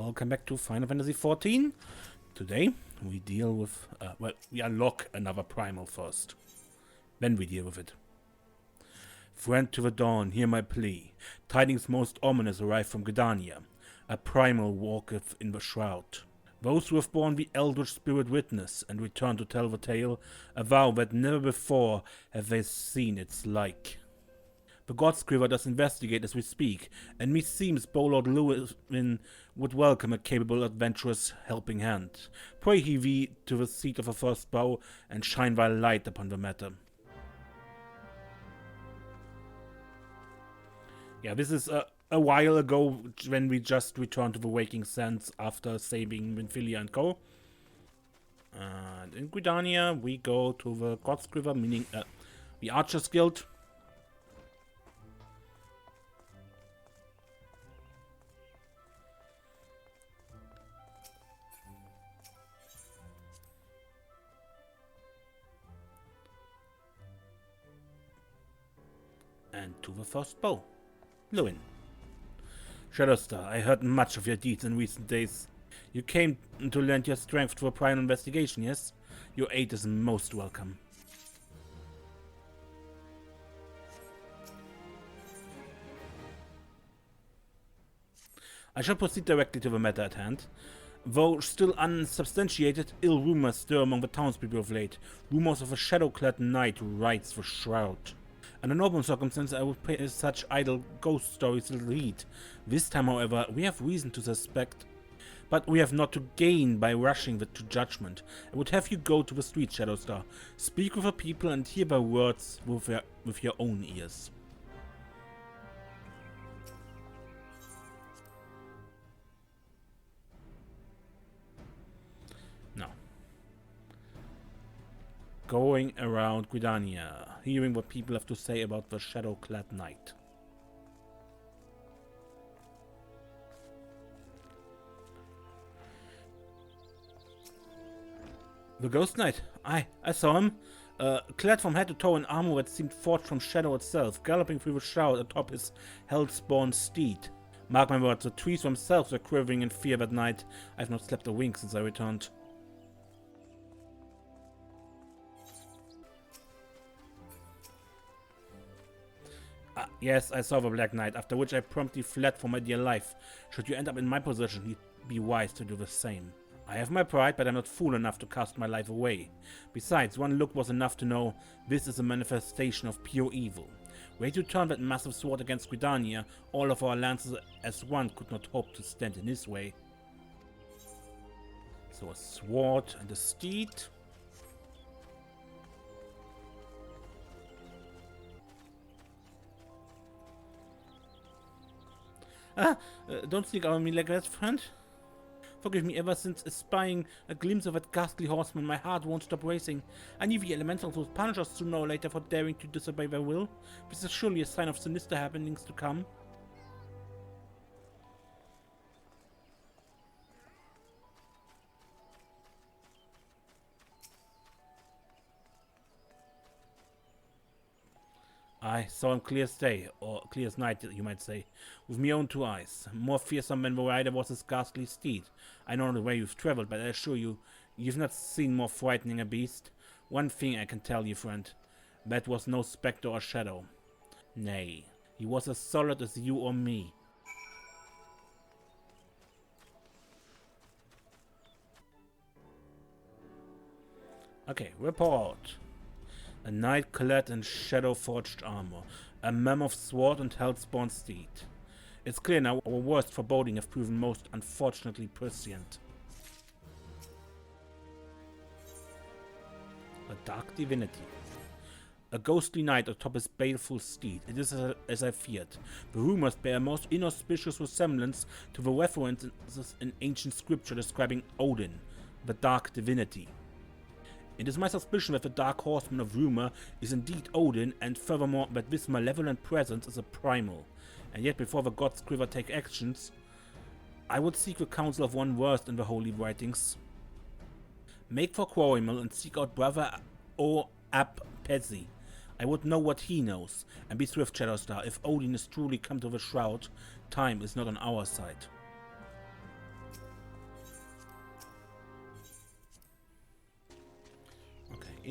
Welcome back to Final Fantasy XIV. Today we deal with, we unlock another primal first. Then we deal with it. Friend to the dawn, hear my plea. Tidings most ominous arrive from Gridania. A primal walketh in the shroud. Those who have borne the eldritch spirit witness and return to tell the tale, avow that never before have they seen its like. The Godscriver does investigate as we speak, and meseems Bolord Lewin would welcome a capable adventurer's helping hand. Pray he thee to the seat of the first bow, and shine thy light upon the matter. Yeah, this is a while ago when we just returned to the Waking Sands after saving Winfilia and co. And in Gridania we go to the Godscriver, meaning the Archers Guild. And to the first bow. Lewin. Shadowstar, I heard much of your deeds in recent days. You came to lend your strength to a primal investigation, yes? Your aid is most welcome. I shall proceed directly to the matter at hand. Though still unsubstantiated, ill rumors stir among the townspeople of late. Rumors of a shadow-clad knight who rides the shroud. Under normal circumstances, I would pay such idle ghost stories little heed. This time, however, we have reason to suspect. But we have not to gain by rushing to judgment. I would have you go to the street, Shadowstar. Speak with the people and hear their words with your own ears. Now, going around Gridania, hearing what people have to say about the shadow-clad knight. The Ghost Knight? I saw him. Clad from head to toe in armor that seemed forged from shadow itself, galloping through the shroud atop his hell-spawn steed. Mark my words, the trees themselves were quivering in fear that night. I've not slept a wink since I returned. Yes, I saw the Black Knight, after which I promptly fled for my dear life. Should you end up in my position, he'd be wise to do the same. I have my pride, but I'm not fool enough to cast my life away. Besides, one look was enough to know this is a manifestation of pure evil. Were he to turn that massive sword against Gridania, all of our lances as one could not hope to stand in his way. So a sword and a steed. Don't sneak on me like that, friend. Forgive me, ever since espying a glimpse of that ghastly horseman, my heart won't stop racing. I knew the elementals would punish us sooner or later for daring to disobey their will. This is surely a sign of sinister happenings to come. I saw him clear as day, or clear as night, you might say, with my own two eyes. More fearsome than the rider was his ghastly steed. I know not the way you've travelled, but I assure you, you've not seen more frightening a beast. One thing I can tell you, friend, that was no spectre or shadow. Nay, he was as solid as you or me. Okay, report. A knight clad in shadow-forged armor, a mammoth sword and hell-spawn steed. It's clear now our worst foreboding have proven most unfortunately prescient. A dark divinity. A ghostly knight atop his baleful steed. It is as I feared. The rumors bear a most inauspicious resemblance to the references in ancient scripture describing Odin, the dark divinity. It is my suspicion that the Dark Horseman of rumor is indeed Odin, and furthermore that this malevolent presence is a primal. And yet before the Godscriver take actions, I would seek the counsel of one versed in the holy writings. Make for Quarrymill and seek out Brother Pezzi. I would know what he knows, and be swift, Shadowstar. If Odin is truly come to the shroud, time is not on our side.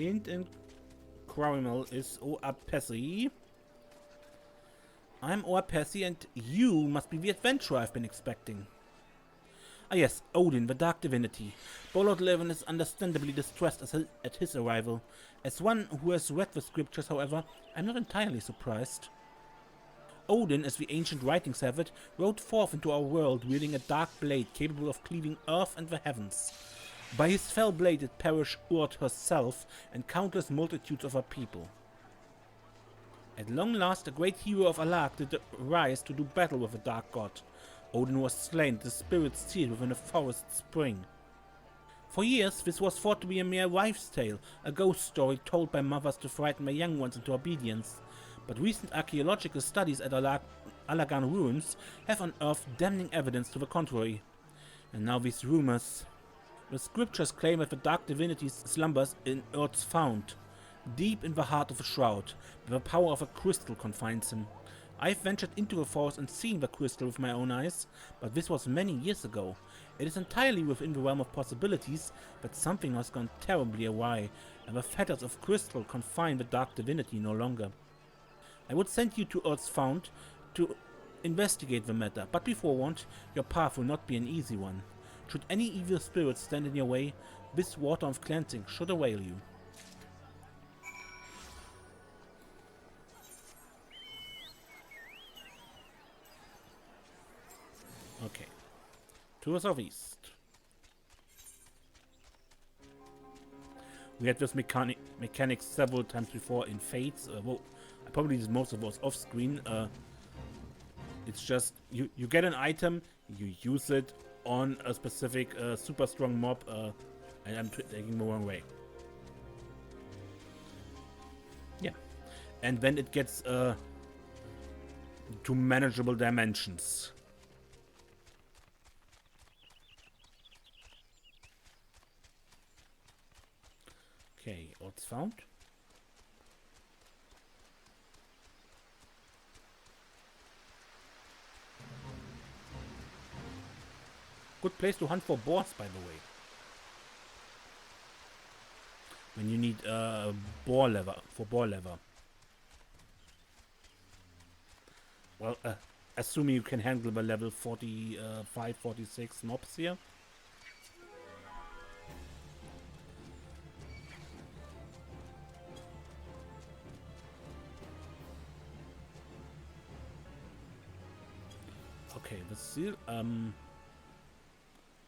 Int and criminal is Oapesi. I'm Oapesi, and you must be the adventurer I've been expecting. Ah yes, Odin, the Dark Divinity. Bolord Levin is understandably distressed at his arrival. As one who has read the scriptures, however, I'm not entirely surprised. Odin, as the ancient writings have it, rode forth into our world wielding a dark blade capable of cleaving earth and the heavens. By his fell blade it perished Urd herself and countless multitudes of her people. At long last, a great hero of Alark did rise to do battle with the dark god. Odin was slain, the spirit sealed within a forest spring. For years, this was thought to be a mere wives' tale, a ghost story told by mothers to frighten their young ones into obedience. But recent archaeological studies at Allagan ruins have unearthed damning evidence to the contrary. And now these rumors. The scriptures claim that the dark divinity slumbers in Urd's fount, deep in the heart of a shroud, where the power of a crystal confines him. I've ventured into the forest and seen the crystal with my own eyes, but this was many years ago. It is entirely within the realm of possibilities that something has gone terribly awry, and the fetters of crystal confine the dark divinity no longer. I would send you to Urd's fount to investigate the matter, but be forewarned, your path will not be an easy one. Should any evil spirit stand in your way, this water of cleansing should avail you. Okay. To the southeast. We had this mechanic several times before in Fates. Well, I probably did most of those off screen. It's just you get an item, you use it on a specific super strong mob, and I'm taking the wrong way. Yeah, and then it gets to manageable dimensions. Okay, odds found. Good place to hunt for boars, by the way. When you need boar leather, for boar leather. Well, assuming you can handle the level 45, 46 mobs here. Okay, the seal,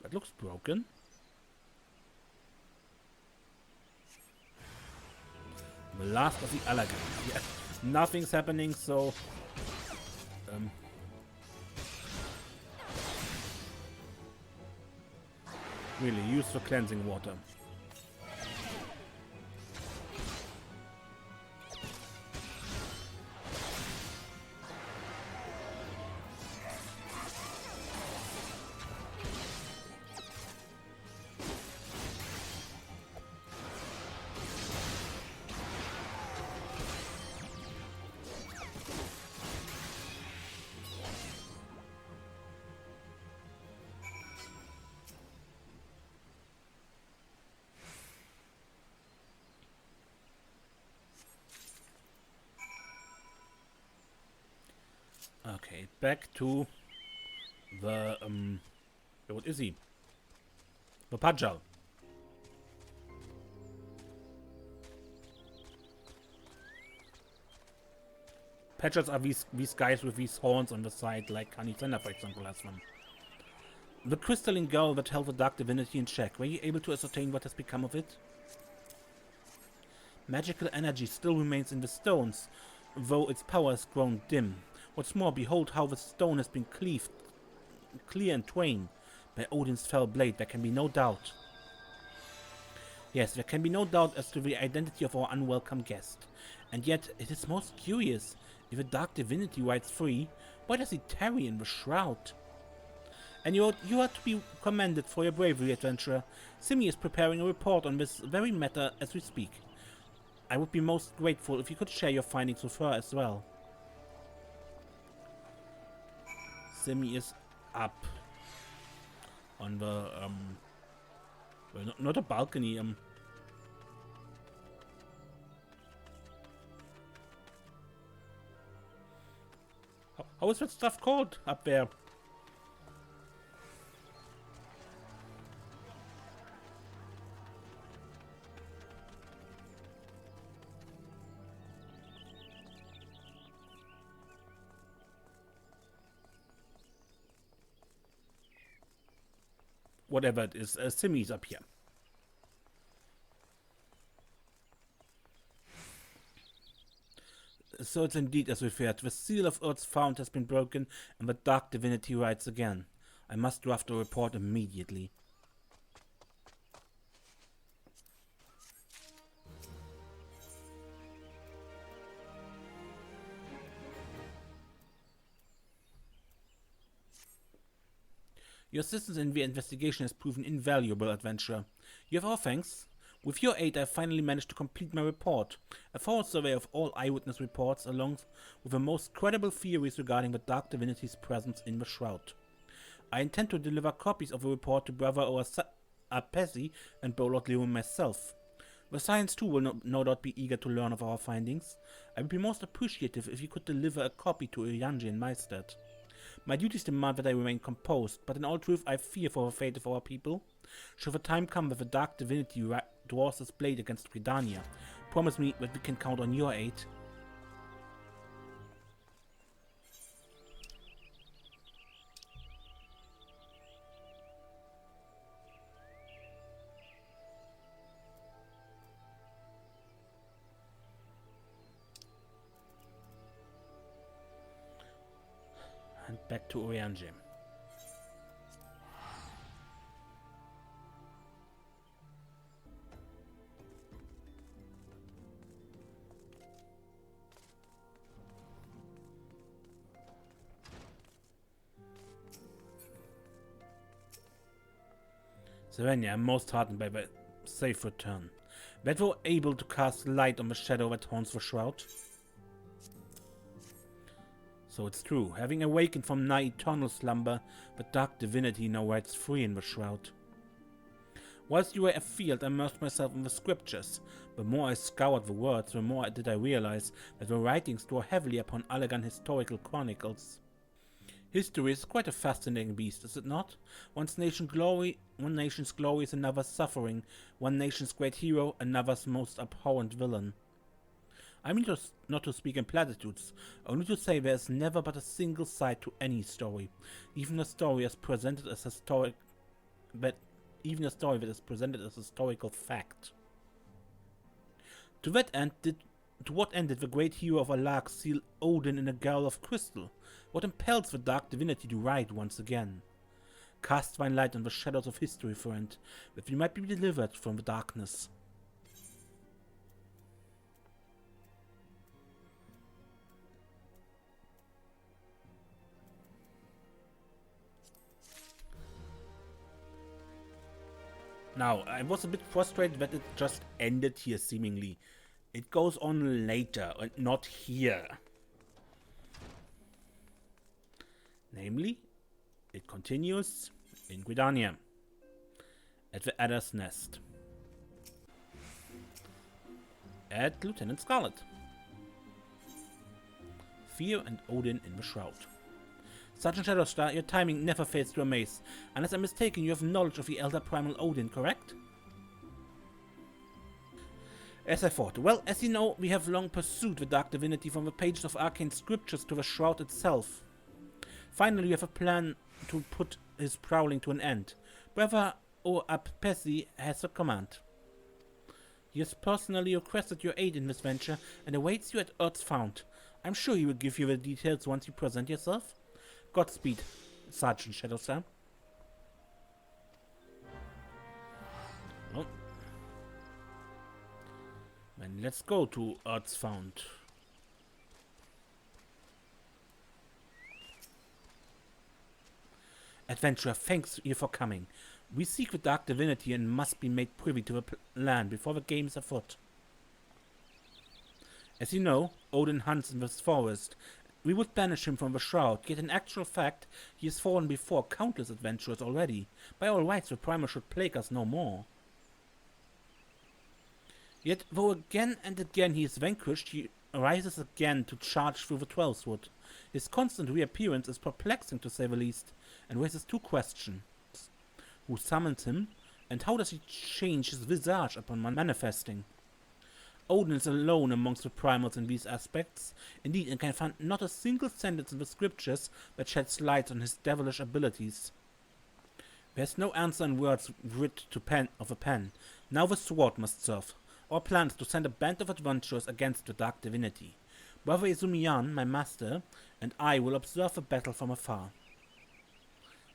that looks broken. The last of the Allagan. Yeah, nothing's happening, so really use the cleansing water. Okay, back to the what is he? The Pajal. Pajals are these guys with these horns on the side, like Kanithena, for example, has them. The crystalline girl that held the dark divinity in check. Were you able to ascertain what has become of it? Magical energy still remains in the stones, though its power has grown dim. What's more, behold how the stone has been cleaved clear in twain by Odin's fell blade. There can be no doubt. Yes, there can be no doubt as to the identity of our unwelcome guest. And yet, it is most curious. If a dark divinity rides free, why does he tarry in the shroud? And you are to be commended for your bravery, adventurer. Simi is preparing a report on this very matter as we speak. I would be most grateful if you could share your findings with her as well. Simi is up on the well, not a balcony, How is that stuff called up there? Whatever it is, Simmy's up here. So it's indeed as we feared. The seal of Earth's found has been broken, and the dark divinity rides again. I must draft a report immediately. Your assistance in the investigation has proven invaluable, adventurer. You have our thanks. With your aid, I finally managed to complete my report. A thorough survey of all eyewitness reports, along with the most credible theories regarding the Dark Divinity's presence in the Shroud. I intend to deliver copies of the report to Brother Apesi and Bolot Leo myself. The science too will no doubt be eager to learn of our findings. I would be most appreciative if you could deliver a copy to Urianji in my stead. My duties demand that I remain composed, but in all truth I fear for the fate of our people. Should the time come that the Dark Divinity draws its blade against Gridania, promise me that we can count on your aid. And back to Urianji. Serenia, I'm most heartened by the safe return. That we're able to cast light on the shadow that haunts the Shroud. So it's true, having awakened from nigh eternal slumber, the Dark Divinity now rides free in the Shroud. Whilst you were afield, I immersed myself in the scriptures. The more I scoured the words, the more did I realize that the writings draw heavily upon Allegan historical chronicles. History is quite a fascinating beast, is it not? One nation's glory is another's suffering, one nation's great hero, another's most abhorrent villain. I mean not to speak in platitudes, only to say there is never but a single side to any story, even a story as presented as even a story that is presented as historical fact. To what end did the great hero of Alark seal Odin in a girl of crystal? What impels the Dark Divinity to ride once again? Cast thine light on the shadows of history, friend, that we might be delivered from the darkness. Now, I was a bit frustrated that it just ended here, seemingly. It goes on later, and not here. Namely, it continues in Gridania, at the Adder's Nest, at Lieutenant Scarlet. Fear and Odin in the Shroud. Sergeant Shadowstar, your timing never fails to amaze. Unless I'm mistaken, you have knowledge of the Elder Primal Odin, correct? As I thought. Well, as you know, we have long pursued the Dark Divinity from the pages of arcane scriptures to the Shroud itself. Finally, we have a plan to put his prowling to an end. Brother Apesi has a command. He has personally requested your aid in this venture and awaits you at Earth's Found. I'm sure he will give you the details once you present yourself. Godspeed, Sergeant Shadowstar. Well, then let's go to Earth's Found. Adventurer, thanks you for coming. We seek the Dark Divinity and must be made privy to the plan before the game is afoot. As you know, Odin hunts in this forest. We would banish him from the Shroud, yet in actual fact, he has fallen before countless adventurers already. By all rights, the Primal should plague us no more. Yet, though again and again he is vanquished, rises again to charge through the 12th wood. His constant reappearance is perplexing to say the least, and raises two questions. Who summons him, and how does he change his visage upon manifesting? Odin is alone amongst the primals in these aspects. Indeed, and can find not a single sentence in the scriptures that sheds light on his devilish abilities. There's no answer in words writ to pen of a pen. Now the sword must serve. Our plan is to send a band of adventurers against the dark divinity. Brother Izumiyan, my master, and I will observe the battle from afar.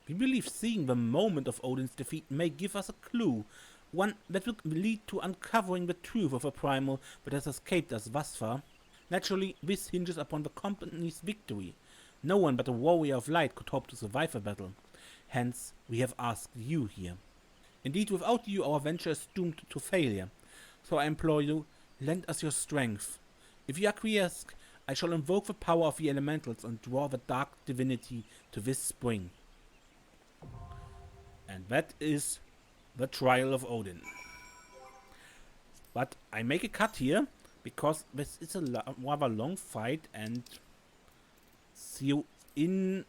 We believe seeing the moment of Odin's defeat may give us a clue, one that will lead to uncovering the truth of a primal that has escaped us thus far. Naturally, this hinges upon the company's victory. No one but a warrior of light could hope to survive a battle. Hence, we have asked you here. Indeed, without you, our venture is doomed to failure. So I implore you, lend us your strength. If you acquiesce, I shall invoke the power of the elementals and draw the dark divinity to this spring. And that is the trial of Odin. But I make a cut here, because this is a rather long fight, and see you in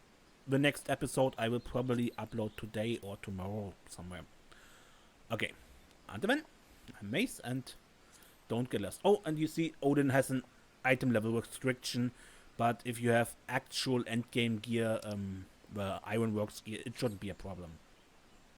the next episode. I will probably upload today or tomorrow somewhere. Okay, until then, I'm Mace, and don't get lost. Oh, and you see Odin has an item level restriction, but if you have actual endgame gear, the Ironworks gear, it shouldn't be a problem.